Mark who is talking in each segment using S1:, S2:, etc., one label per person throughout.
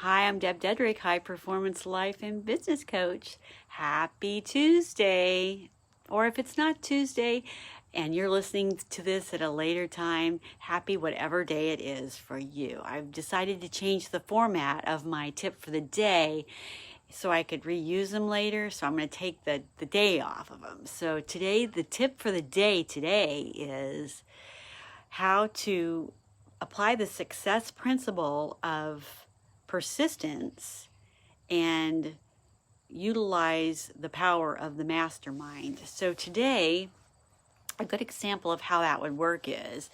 S1: Hi, I'm Deb Dedrick, High Performance Life and Business Coach. Happy Tuesday. Or if it's not Tuesday and you're listening to this at a later time, happy whatever day it is for you. I've decided to change the format of my tip for the day so I could reuse them later. So I'm going to take the day off of them. So today, the tip for the day today is how to apply the success principle of persistence and utilize the power of the mastermind. So today, a good example of how that would work is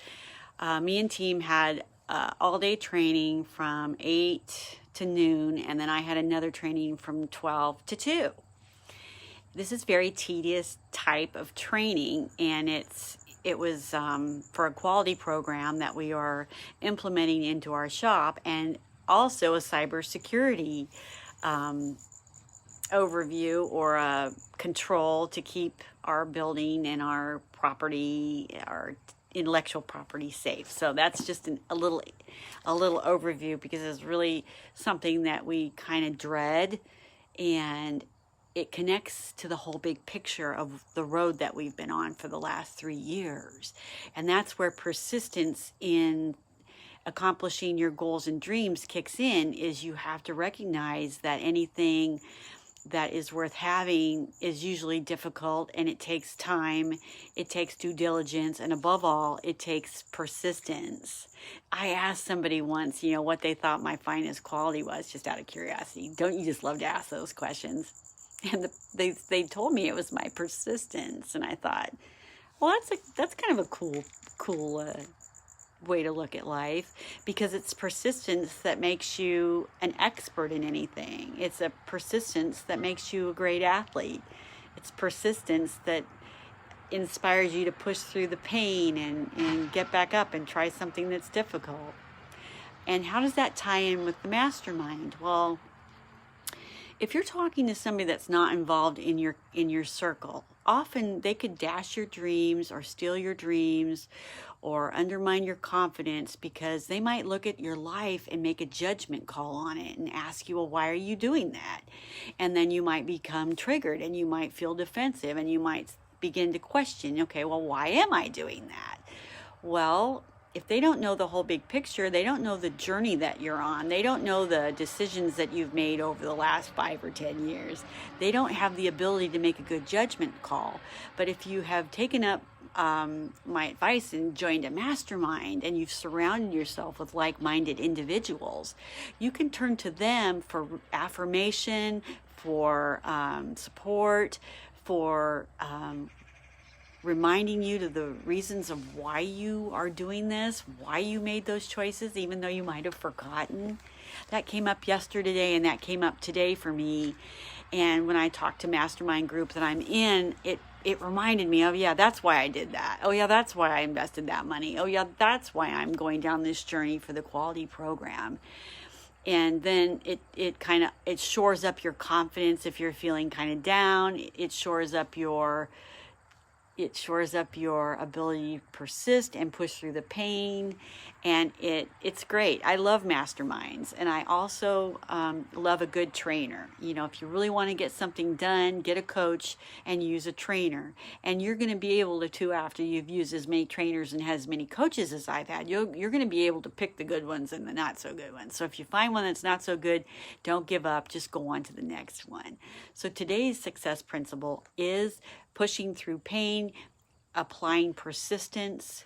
S1: me and team had all-day training from 8 to noon, and then I had another training from 12 to 2. This is very tedious type of training, and it was for a quality program that we are implementing into our shop, and also a cybersecurity overview or a control to keep our building and our property, our intellectual property safe. So that's just a little overview, because it's really something that we kind of dread, and it connects to the whole big picture of the road that we've been on for the last 3 years. And that's where persistence in accomplishing your goals and dreams kicks in, is you have to recognize that anything that is worth having is usually difficult, and it takes time, it takes due diligence, and above all, it takes persistence. I asked somebody once, what they thought my finest quality was, just out of curiosity. Don't you just love to ask those questions? And they told me it was my persistence, and I thought, well, that's kind of a cool way to look at life, because it's persistence that makes you an expert in anything. It's a persistence that makes you a great athlete. It's persistence that inspires you to push through the pain and get back up and try something that's difficult. And how does that tie in with the mastermind? Well, if you're talking to somebody that's not involved in your circle, often they could dash your dreams or steal your dreams or undermine your confidence, because they might look at your life and make a judgment call on it and ask you, well, why are you doing that? And then you might become triggered, and you might feel defensive, and you might begin to question, okay, well, why am I doing that? Well, if they don't know the whole big picture, they don't know the journey that you're on, they don't know the decisions that you've made over the last 5 or 10 years, they don't have the ability to make a good judgment call. But if you have taken up my advice and joined a mastermind, and you've surrounded yourself with like-minded individuals, you can turn to them for affirmation, for support, for reminding you to the reasons of why you are doing this, why you made those choices, even though you might have forgotten. That came up yesterday, and that came up today for me. And when I talk to mastermind group that I'm in, it reminded me, oh yeah, that's why I did that. Oh yeah, that's why I invested that money. Oh yeah, that's why I'm going down this journey for the quality program. And then it shores up your confidence if you're feeling kind of down. It shores up your ability to persist and push through the pain, and it's great. I love masterminds, and I also love a good trainer. If you really want to get something done, get a coach and use a trainer, and you're going to be able to, after you've used as many trainers and has as many coaches as I've had, you're going to be able to pick the good ones and the not so good ones. So if you find one that's not so good, don't give up, just go on to the next one. So today's success principle is pushing through pain, applying persistence,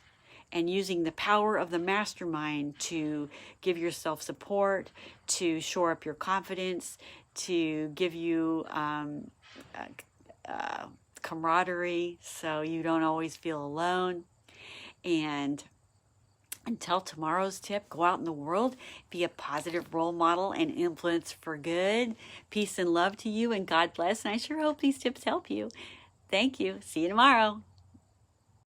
S1: and using the power of the mastermind to give yourself support, to shore up your confidence, to give you camaraderie so you don't always feel alone. And until tomorrow's tip, go out in the world, be a positive role model and influence for good. Peace and love to you, and God bless. And I sure hope these tips help you. Thank you. See you tomorrow.